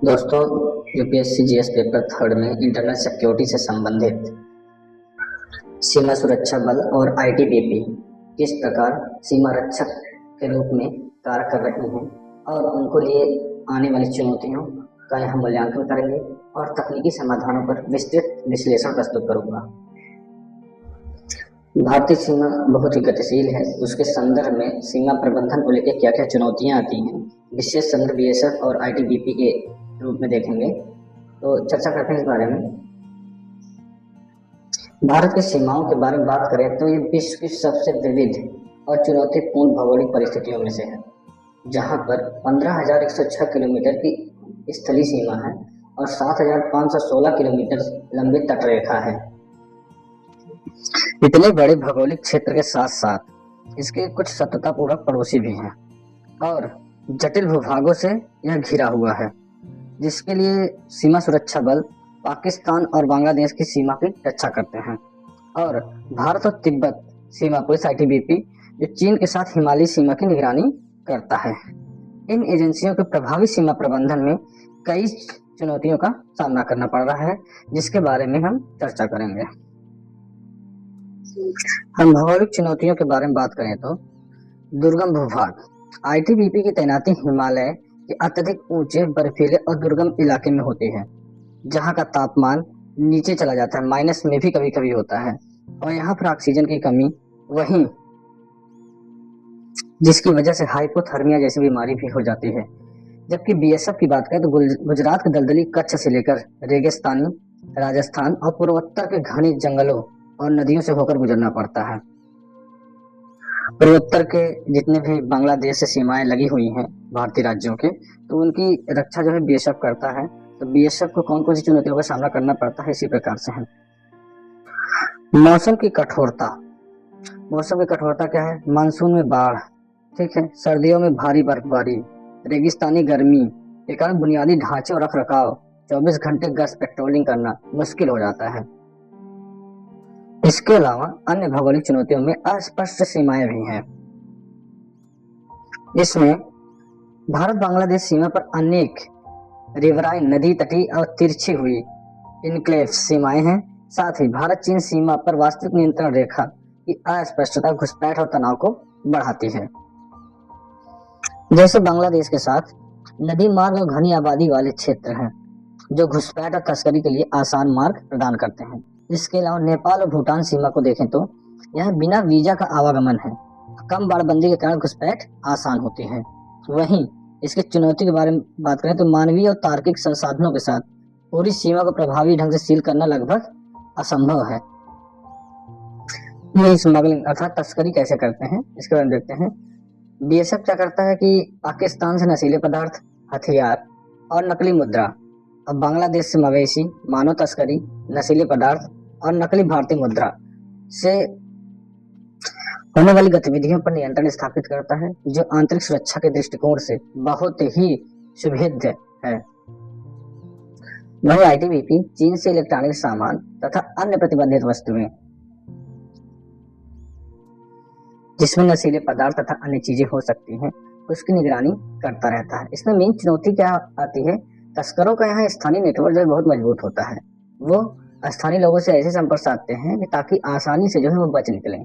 दोस्तों, UPSC GS paper third में internal security से संबंधित सीमा सुरक्षा बल और आईटीबीपी किस प्रकार सीमा रक्षक के रूप में कार्य कर रही हैं और उनको लिए आने वाली चुनौतियों का यहाँ मूल्यांकन करेंगे और तकनीकी समाधानों पर विस्तृत विश्लेषण प्रस्तुत करूंगा। भारतीय सीमा बहुत ही गतिशील है। उसके संदर्भ में सीमा प्रबंधन को लेकर क्या क्या चुनौतियां आती हैं, विशेष संदर्भ बीएसएफ और आईटीबीपी के रूप में देखेंगे। तो चर्चा करते हैं इस बारे में। भारत की सीमाओं के बारे में बात करें तो ये विश्व की सबसे विविध और चुनौतीपूर्ण भौगोलिक परिस्थितियों में से है, जहां पर 15,106 किलोमीटर की स्थलीय सीमा है और 7,516 किलोमीटर लंबी तटरेखा है। इतने बड़े भौगोलिक क्षेत्र के साथ साथ इसके कुछ सततपूर्वक पड़ोसी भी हैं और जटिल भूभागों से यह घिरा हुआ है, जिसके लिए सीमा सुरक्षा बल पाकिस्तान और बांग्लादेश की सीमा की रक्षा करते हैं और भारत और तिब्बत सीमा पुलिस आईटीबीपी जो चीन के साथ हिमालयी सीमा की निगरानी करता है। इन एजेंसियों के प्रभावी सीमा प्रबंधन में कई चुनौतियों का सामना करना पड़ रहा है, जिसके बारे में हम चर्चा करेंगे। हम भौगोलिक चुनौतियों के बारे में बात करें तो दुर्गम भूभाग। आईटीबीपी की तैनाती हिमालय के अत्यधिक ऊंचे बर्फीले और दुर्गम इलाके में होती है, जहां का तापमान नीचे चला जाता है, माइनस में भी कभी कभी होता है और यहाँ पर ऑक्सीजन की कमी, वहीं जिसकी वजह से हाइपोथर्मिया जैसी बीमारी भी हो जाती है। जबकि बीएसएफ की बात करें तो गुजरात के दलदली कच्छ से लेकर रेगिस्तानी राजस्थान और पूर्वोत्तर के घने जंगलों और नदियों से होकर गुजरना पड़ता है। पूर्वोत्तर के जितने भी बांग्लादेश से सीमाएं लगी हुई हैं भारतीय राज्यों के, तो उनकी रक्षा जो है बीएसएफ करता है। तो बीएसएफ को कौन कौन सी चुनौतियों का सामना करना पड़ता है, इसी प्रकार से है। मौसम की कठोरता। मौसम की कठोरता क्या है? मानसून में बाढ़, ठीक है, सर्दियों में भारी बर्फबारी, रेगिस्तानी गर्मी के कारण बुनियादी ढांचे और रखरखाव 24 घंटे गश्त पेट्रोलिंग करना मुश्किल हो जाता है। इसके अलावा अन्य भौगोलिक चुनौतियों में अस्पष्ट सीमाएं भी हैं। इसमें भारत बांग्लादेश सीमा पर अनेक रिवराइन नदी तटीय और तिरछी हुई इनक्लेव सीमाएं हैं। साथ ही भारत चीन सीमा पर वास्तविक नियंत्रण रेखा की अस्पष्टता घुसपैठ और तनाव को बढ़ाती है। जैसे बांग्लादेश के साथ नदी मार्ग और घनी आबादी वाले क्षेत्र हैं, जो घुसपैठ और तस्करी के लिए आसान मार्ग प्रदान करते हैं। इसके अलावा नेपाल और भूटान सीमा को देखें तो यह बिना वीजा का आवागमन है। कम बाड़बंदी के कारण घुसपैठ आसान होती है। वहीं इसकी चुनौती के बारे में बात करें तो मानवीय और तार्किक संसाधनों के साथ पूरी सीमा को प्रभावी ढंग से सील करना लगभग असंभव है। ये स्मगलिंग अर्थात तस्करी कैसे करते हैं, इसके बारे में देखते हैं। बीएसएफ क्या करता है कि पाकिस्तान से नशीले पदार्थ, हथियार और नकली मुद्रा, और बांग्लादेश से मवेशी, मानव तस्करी, नशीले पदार्थ और नकली भारतीय मुद्रा से होने वाली गतिविधियों पर नियंत्रण स्थापित करता है, जो आंतरिक सुरक्षा के दृष्टिकोण से बहुत ही सुभेद्य है। वहीं आईटीबीपी चीन से इलेक्ट्रॉनिक सामान तथा अन्य प्रतिबंधित वस्तुएं, जिसमें नशीले पदार्थ तथा अन्य चीजें हो सकती हैं, उसकी निगरानी करता रहता है। इसमें मेन चुनौती क्या आती है? तस्करों का यहाँ स्थानीय नेटवर्क जो है बहुत मजबूत होता है। वो स्थानीय लोगों से ऐसे संपर्क साधते हैं कि ताकि आसानी से जो है वो बच निकलें।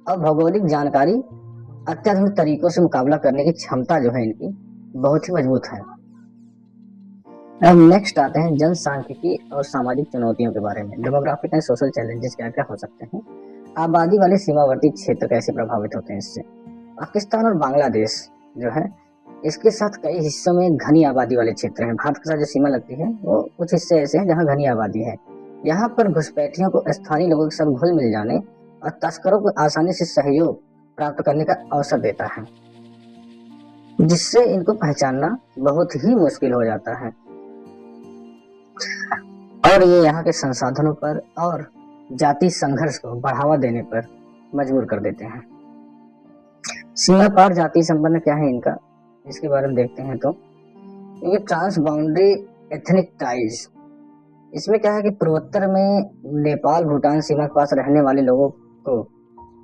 और भौगोलिक जानकारी अत्याधुनिक तरीकों से मुकाबला करने की क्षमता जो है इनकी बहुत ही मजबूत है। अब नेक्स्ट आते हैं जनसांख्यिकी और सामाजिक चुनौतियों के बारे में। डेमोग्राफिक एंड सोशल चैलेंजेस क्या क्या हो सकते हैं, आबादी वाले सीमावर्ती क्षेत्र कैसे प्रभावित होते हैं इससे। पाकिस्तान और बांग्लादेश जो है इसके साथ कई हिस्सों में घनी आबादी वाले क्षेत्र हैं। भारत के साथ जो सीमा लगती है वो कुछ हिस्से ऐसे हैं जहाँ घनी आबादी है। यहाँ पर घुसपैठियों को स्थानीय लोगों के साथ घुल मिल जाने और तस्करों को आसानी से सहयोग प्राप्त करने का अवसर देता है, जिससे इनको पहचानना बहुत ही मुश्किल हो जाता है और ये यहाँ के संसाधनों पर और जाति संघर्ष को बढ़ावा देने पर मजबूर कर देते हैं। सीमा पार जाति संबंध क्या है इनका, इसके बारे में देखते हैं। तो ये ट्रांस बाउंड्री एथनिक टाइज, इसमें क्या है कि पूर्वोत्तर में नेपाल भूटान सीमा के पास रहने वाले लोगों को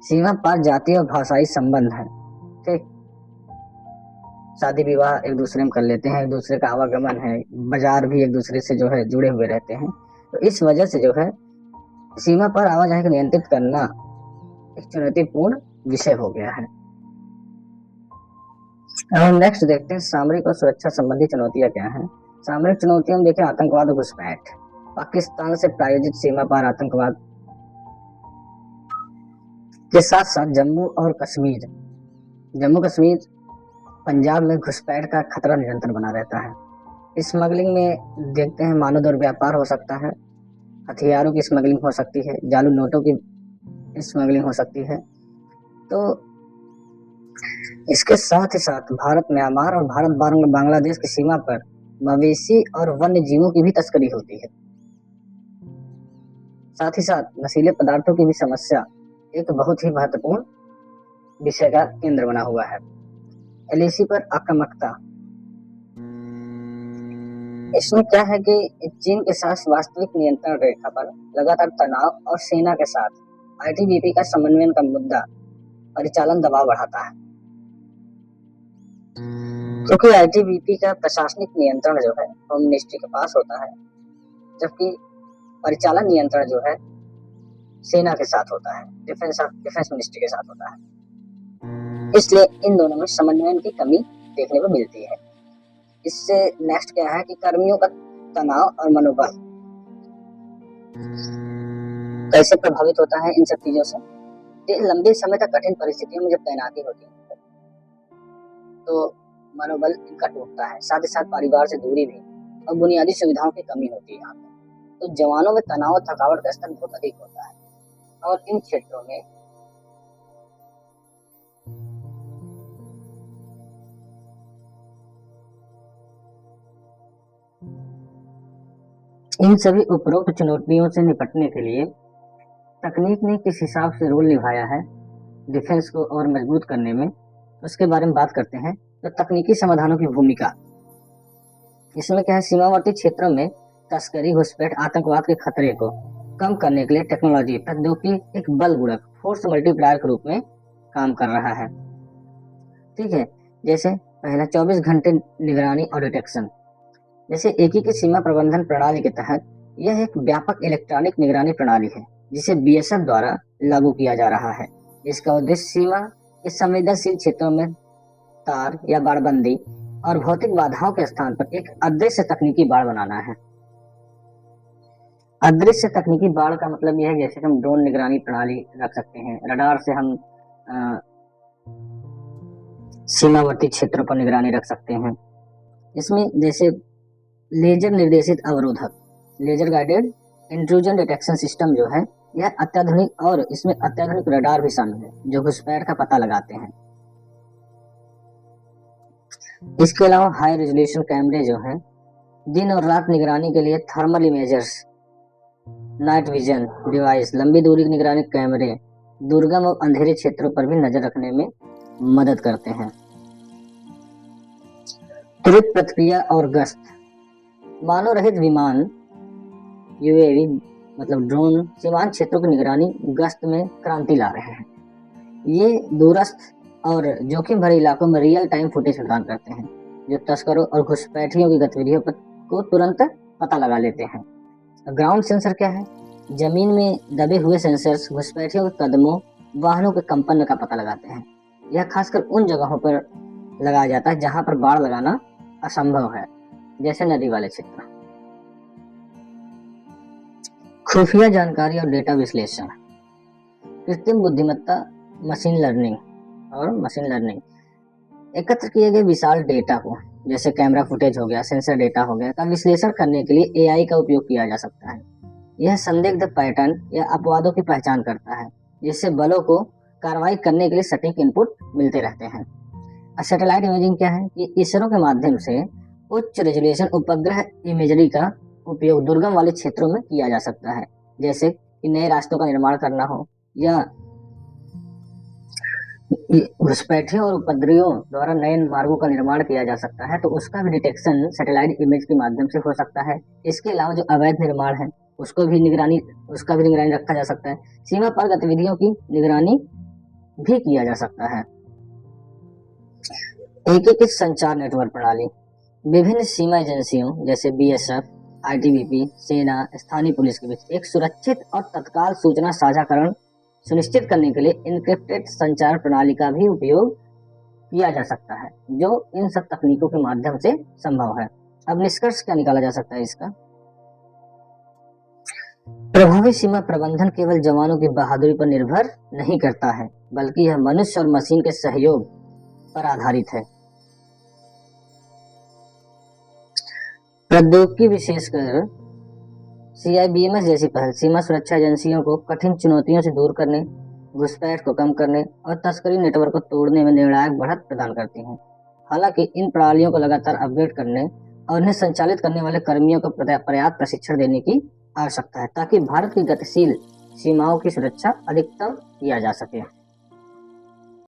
सीमा पार जातीय और भाषाई संबंध है, ठीक। शादी विवाह एक दूसरे में कर लेते हैं, एक दूसरे का आवागमन है, बाजार भी एक दूसरे से जो है जुड़े हुए रहते हैं। तो इस वजह से जो है सीमा पर आवाजाही को नियंत्रित करना एक चुनौतीपूर्ण विषय हो गया है। अब हम नेक्स्ट देखते हैं सामरिक और सुरक्षा संबंधी चुनौतियां क्या हैं। सामरिक चुनौतियों में देखें आतंकवाद और घुसपैठ। पाकिस्तान से प्रायोजित सीमा पार आतंकवाद के साथ साथ जम्मू कश्मीर पंजाब में घुसपैठ का खतरा निरंतर बना रहता है। स्मगलिंग में देखते हैं मानव दुर्व्यापार हो सकता है, हथियारों की स्मगलिंग हो सकती है, जाली नोटों की स्मगलिंग हो सकती है। तो इसके साथ ही साथ भारत म्यांमार और भारत बांग्लादेश की सीमा पर मवेशी और वन्य जीवों की भी तस्करी होती है। साथ ही साथ नशीले पदार्थों की भी समस्या एक बहुत ही महत्वपूर्ण विषय का केंद्र बना हुआ है। एलएसी पर आक्रामकता, इसमें क्या है कि चीन के साथ वास्तविक नियंत्रण रेखा पर लगातार तनाव और सेना के साथ आईटीबीपी का समन्वयन का मुद्दा परिचालन दबाव बढ़ाता है, क्योंकि आईटीबीपी का प्रशासनिक नियंत्रण जो है होम मिनिस्ट्री के पास होता है, जबकि परिचालन नियंत्रण जो है सेना के साथ होता है, डिफेंस मिनिस्ट्री के साथ होता है। इसलिए इन दोनों में समन्वय की कमी देखने को मिलती है। इससे नेक्स्ट क्या है कि कर्मियों का तनाव और मनोबल कैसे प्रभावित होता है इन सब चीजों से। लंबे समय तक कठिन परिस्थितियों में जब तैनाती होती है तो मनोबल इनका टूटता है, साथ ही साथ परिवार से दूरी भी और बुनियादी सुविधाओं की कमी होती है यहाँ पे। तो जवानों में तनाव और थकावट का स्तर बहुत अधिक होता है और इन क्षेत्रों में इन सभी उपरोक्त चुनौतियों से निपटने के लिए तकनीक ने किस हिसाब से रोल निभाया है डिफेंस को और मजबूत करने में, उसके बारे में बात करते हैं। तो तकनीकी समाधानों की भूमिका, इसमें क्या है, सीमावर्ती क्षेत्रों में तस्करी, घुसपैठ, आतंकवाद के खतरे को कम करने के लिए टेक्नोलॉजी प्रौद्योगिकी एक बल गुणक फोर्स मल्टीप्लायर के रूप में काम कर रहा है। ठीक है, जैसे पहला 24 घंटे निगरानी और डिटेक्शन। जैसे एकीकृत सीमा प्रबंधन प्रणाली के तहत यह एक व्यापक इलेक्ट्रॉनिक निगरानी प्रणाली है जिसे बीएसएफ द्वारा लागू किया जा रहा है। इसका उद्देश्य सीमा के संवेदनशील क्षेत्रों में तार या बाड़बंदी और भौतिक बाधाओं के स्थान पर एक अदृश्य तकनीकी बाड़ बनाना है। अदृश्य तकनीकी बाड़ का मतलब यह है जैसे हम ड्रोन निगरानी प्रणाली रख सकते हैं, रडार से हम सीमावर्ती क्षेत्रों पर निगरानी रख सकते हैं। इसमें जैसे लेजर निर्देशित अवरोधक, laser guided intrusion detection system जो है यह अत्याधुनिक, और इसमें अत्याधुनिक रडार भी शामिल है जो घुसपैठ का पता लगाते हैं। इसके अलावा हाई रेजोल्यूशन कैमरे जो है दिन और रात निगरानी के लिए थर्मल इमेजर्स, नाइट विजन डिवाइस, लंबी दूरी की निगरानी कैमरे दुर्गम और अंधेरे क्षेत्रों पर भी नजर रखने में मदद करते हैं। त्वरित प्रतिक्रिया और गश्त, मानव रहित विमान यूएवी मतलब ड्रोन सीमांत क्षेत्रों की निगरानी गश्त में क्रांति ला रहे हैं। ये दूरस्थ और जोखिम भरे इलाकों में रियल टाइम फुटेज प्रदान करते हैं जो तस्करों और घुसपैठियों की गतिविधियों को तुरंत पता लगा लेते हैं। ग्राउंड सेंसर क्या है, जमीन में दबे हुए सेंसर्स घुसपैठियों के कदमों, वाहनों के कंपन का पता लगाते हैं। यह खासकर उन जगहों पर लगाया जाता है जहां पर बाड़ लगाना असंभव है, जैसे नदी वाले क्षेत्र। खुफिया जानकारी और डेटा विश्लेषण, कृत्रिम बुद्धिमत्ता, मशीन लर्निंग एकत्र किए गए विशाल डेटा को, जैसे कैमरा फुटेज हो गया, सेंसर डेटा हो गया, का विश्लेषण करने के लिए एआई का उपयोग किया जा सकता है। यह संदिग्ध पैटर्न या अपवादों की पहचान करता है, जिससे बलों को कार्रवाई करने के लिए सटीक इनपुट मिलते रहते हैं। सैटेलाइट इमेजिंग क्या है कि इसरो के माध्यम से उच्च रेजोल्यूशन उपग्रह इमेजरी का उपयोग दुर्गम वाले क्षेत्रों में किया जा सकता है, जैसे कि नए रास्तों का निर्माण करना हो या घुसपैठियों और उपद्रवियों द्वारा नए मार्गों का निर्माण किया जा सकता है, तो उसका भी डिटेक्शन सैटेलाइट इमेज के माध्यम से हो सकता है। इसके अलावा जो अवैध निर्माण है उसका भी निगरानी रखा जा सकता है। सीमा पार गतिविधियों की निगरानी भी किया जा सकता है। एकीकृत संचार नेटवर्क प्रणाली विभिन्न सीमा एजेंसियों जैसे बीएसएफ, आईटीबीपी, सेना, स्थानीय पुलिस के बीच एक सुरक्षित और तत्काल सूचना साझाकरण सुनिश्चित करने के लिए इनक्रिप्टेड संचार प्रणाली का भी उपयोग किया जा सकता है, जो इन सब तकनीकों के माध्यम से संभव है। अब निष्कर्ष क्या निकाला जा सकता है इसका? प्रभावी सीमा प्रबंधन केवल जवानों की बहादुरी पर निर्भर नहीं करता है, बल्कि यह मनुष्य और मशीन के सहयोग पर आधारित है। प्रौद्योगिकी विशेषकर CIBMS जैसी पहल सीमा सुरक्षा एजेंसियों को कठिन चुनौतियों से दूर करने, घुसपैठ को कम करने और तस्करी नेटवर्क को तोड़ने में निर्णायक बढ़त प्रदान करती हैं। हालांकि इन प्रणालियों को लगातार अपग्रेड करने और इन्हें संचालित करने वाले कर्मियों को पर्याप्त प्रशिक्षण देने की आवश्यकता है, ताकि भारत की गतिशील सीमाओं की सुरक्षा अधिकतम किया जा सके।